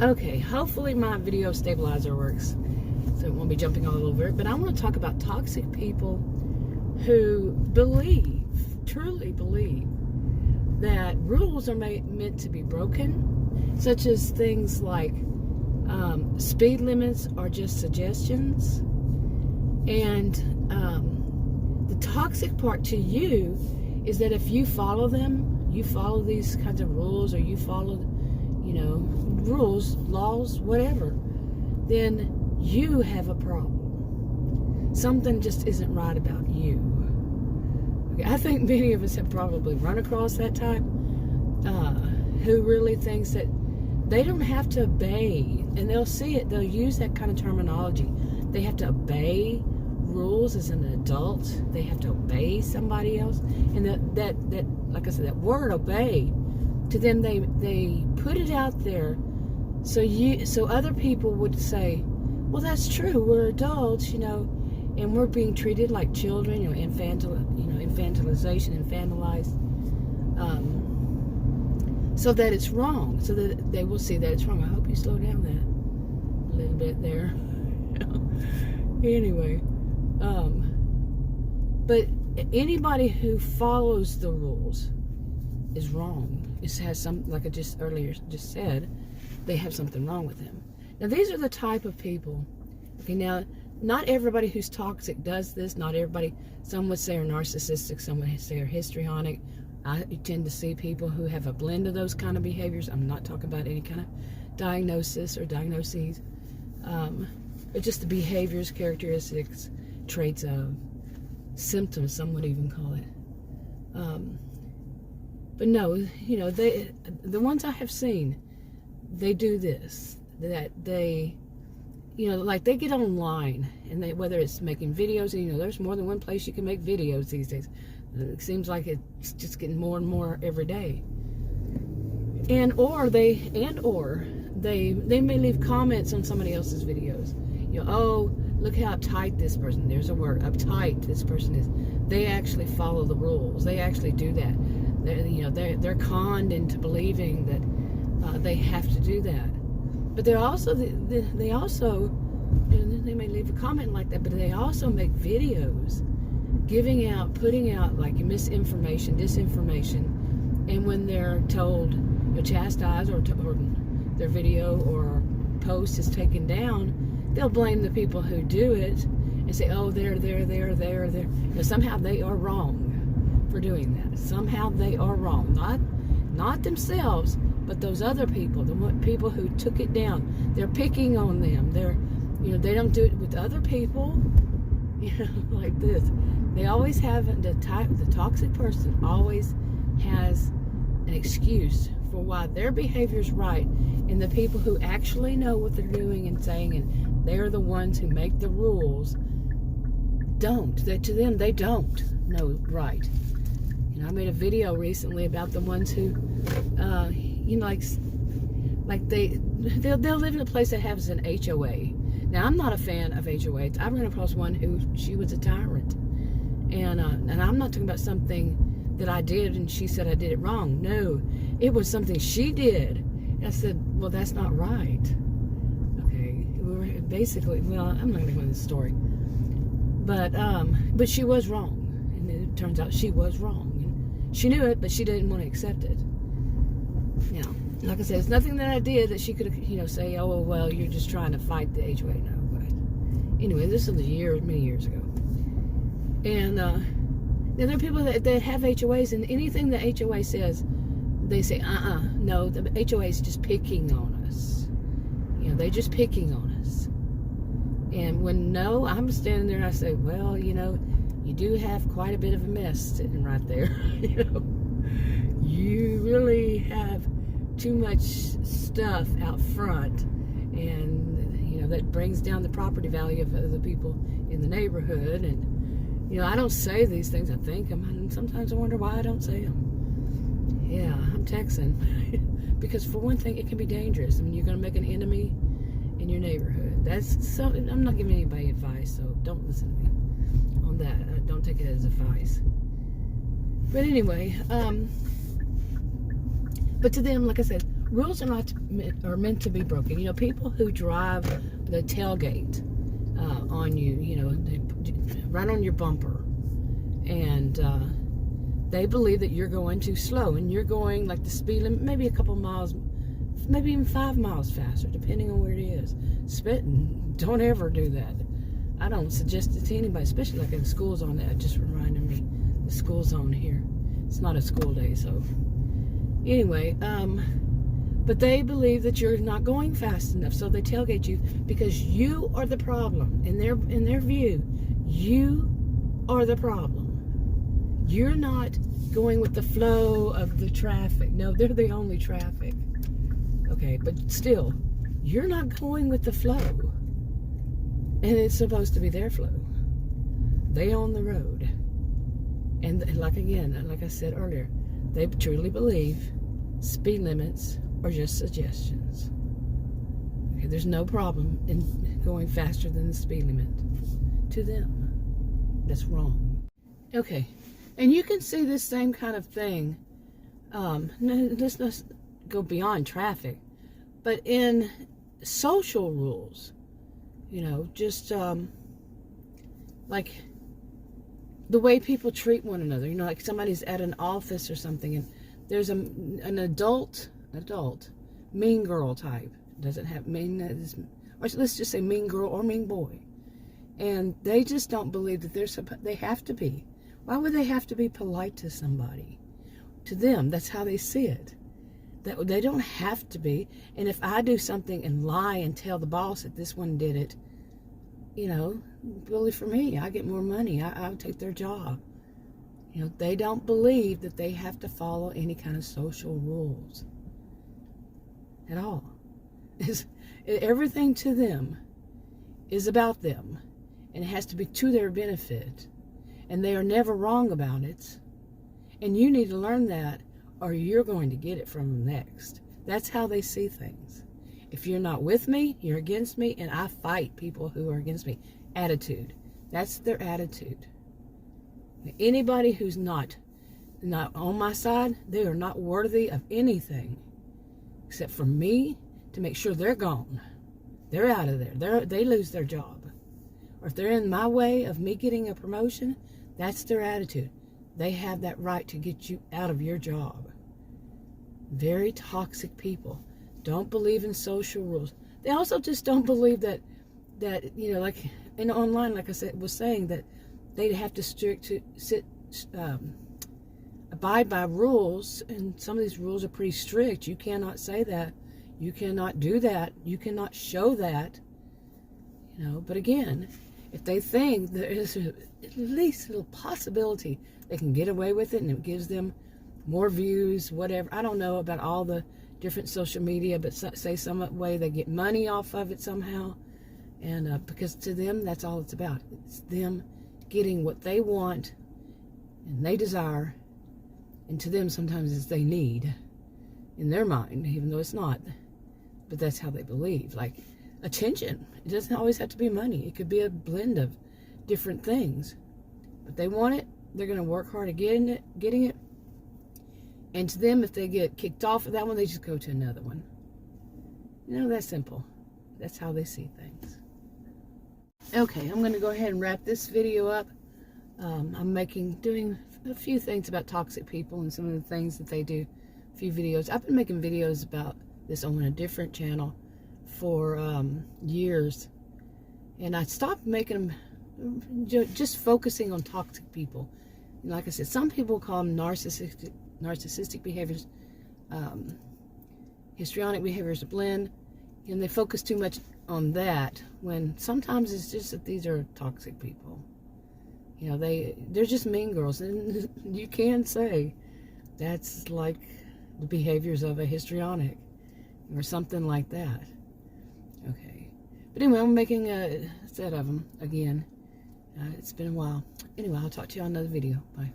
Okay, hopefully my video stabilizer works, so it won't be jumping all over it. But I want to talk about toxic people who truly believe, that rules are meant to be broken, such as things like speed limits are just suggestions. And the toxic part to you is that if you follow them, you follow these kinds of rules, or you follow, rules, laws, whatever, then you have a problem. Something just isn't right about you. Okay, I think many of us have probably run across that type who really thinks that they don't have to obey, and they'll see it, they'll use that kind of terminology. They have to obey rules as an adult. They have to obey somebody else. And that like I said, that word obey, to them, they put it out there so other people would say, well, that's true, we're adults, and we're being treated like children, infantilization, infantilized, so that it's wrong, so that they will see that it's wrong. I hope you slow down that a little bit there. Anyway, but anybody who follows the rules is wrong. It has some, like I just earlier said, they have something wrong with them. Now, these are the type of people. Okay, now, not everybody who's toxic does this. Not everybody. Some would say are narcissistic. Some would say are histrionic. I tend to see people who have a blend of those kind of behaviors. I'm not talking about any kind of diagnosis or diagnoses, but just the behaviors, characteristics, traits of, symptoms, some would even call it. But no, the ones I have seen, they do this, that they, like they get online, and whether it's making videos, and there's more than one place you can make videos these days. It seems like it's just getting more and more every day. Or they may leave comments on somebody else's videos. Oh, look how uptight this person, there's a word, uptight this person is. They actually follow the rules. They actually do that. They're conned into believing that they have to do that. But they may leave a comment like that, but they also make videos putting out like misinformation, disinformation, and when they're told, chastised, or their video or post is taken down, they'll blame the people who do it and say, oh, they're. Somehow they are wrong for doing that. Somehow they are wrong. Not themselves, but those other people, the people who took it down. They're picking on them. They don't do it with other people, like this. They always have, the toxic person always has an excuse for why their behavior is right, and the people who actually know what they're doing and saying, and they're the ones who make the rules, don't. To them, they don't know right. I made a video recently about the ones who, they'll live in a place that has an HOA. Now, I'm not a fan of HOAs. I've run across one she was a tyrant. And I'm not talking about something that I did and she said I did it wrong. No, it was something she did. And I said, well, that's not right. Okay, basically, well, I'm not going to go into the story. But she was wrong. And it turns out she was wrong. And she knew it, but she didn't want to accept it. Like I said, it's nothing that I did that she could, say, oh, well, you're just trying to fight the HOA. No, but anyway, this was many years ago. And there are people that have HOAs, and anything the HOA says, they say, no, the HOA is just picking on us. They're just picking on us. And I'm standing there and I say, well, you do have quite a bit of a mess sitting right there. You really have too much stuff out front, and that brings down the property value of the people in the neighborhood. And I don't say these things, I think them, and sometimes I wonder why I don't say them. Yeah, I'm Texan. Because for one thing, it can be dangerous. You're going to make an enemy in your neighborhood. I'm not giving anybody advice, so don't listen to me on that. Don't take it as advice. But anyway, but to them, like I said, rules are meant to be broken. You know, people who drive the tailgate on you, you know, right on your bumper, and they believe that you're going too slow, and you're going like the speed limit, maybe a couple miles, maybe even 5 miles faster, depending on where it is. Don't ever do that. I don't suggest it to anybody, especially like in the school zone. That just reminded me, the school zone here. It's not a school day, so anyway, but they believe that you're not going fast enough, so they tailgate you because you are the problem. In their view, you are the problem. You're not going with the flow of the traffic. No, they're the only traffic. Okay, but still, you're not going with the flow. And it's supposed to be their flow. They own the road. And like I said earlier, they truly believe speed limits are just suggestions. Okay, there's no problem in going faster than the speed limit to them. That's wrong. Okay, and you can see this same kind of thing. Let's not go beyond traffic, but in social rules, you know, just like the way people treat one another. You know, like somebody's at an office or something, and there's an adult mean girl type. Doesn't have mean, or let's just say mean girl or mean boy, and they just don't believe that they have to be. Why would they have to be polite to somebody? To them, that's how they see it. That they don't have to be. And if I do something and lie and tell the boss that this one did it, you know, really for me, I get more money. I'll take their job. You know, they don't believe that they have to follow any kind of social rules at all. Everything to them is about them, and it has to be to their benefit, and they are never wrong about it. And you need to learn that, or you're going to get it from them next. That's how they see things. If you're not with me, you're against me, and I fight people who are against me. Attitude. That's their attitude. Anybody who's not on my side, they are not worthy of anything except for me to make sure they're gone. They're out of there. They lose their job. Or if they're in my way of me getting a promotion, that's their attitude. They have that right to get you out of your job. Very toxic people. Don't believe in social rules. They also just don't believe that you know, like in online, like I said, was saying that they'd have to abide by rules, and some of these rules are pretty strict. You cannot say that. You cannot do that. You cannot show that. You know, but again, if they think there is at least a little possibility they can get away with it, and it gives them more views, whatever. I don't know about all the different social media, but say some way they get money off of it somehow. And because to them, that's all it's about. It's them getting what they want and they desire. And to them, sometimes it's they need in their mind, even though it's not. But that's how they believe. Like attention. It doesn't always have to be money. It could be a blend of different things. But they want it. They're going to work hard at getting it. And to them, if they get kicked off of that one, they just go to another one. You know, that's simple. That's how they see things. Okay, I'm going to go ahead and wrap this video up. I'm doing a few things about toxic people and some of the things that they do. A few videos. I've been making videos about this on a different channel for years. And I stopped making them, just focusing on toxic people. And like I said, some people call them narcissistic behaviors, histrionic behaviors, a blend, and they focus too much on that, when sometimes it's just that these are toxic people. You know, they're just mean girls, and you can say that's like the behaviors of a histrionic or something like that. Okay, but anyway, I'm making a set of them again. It's been a while. Anyway, I'll talk to you on another video. Bye.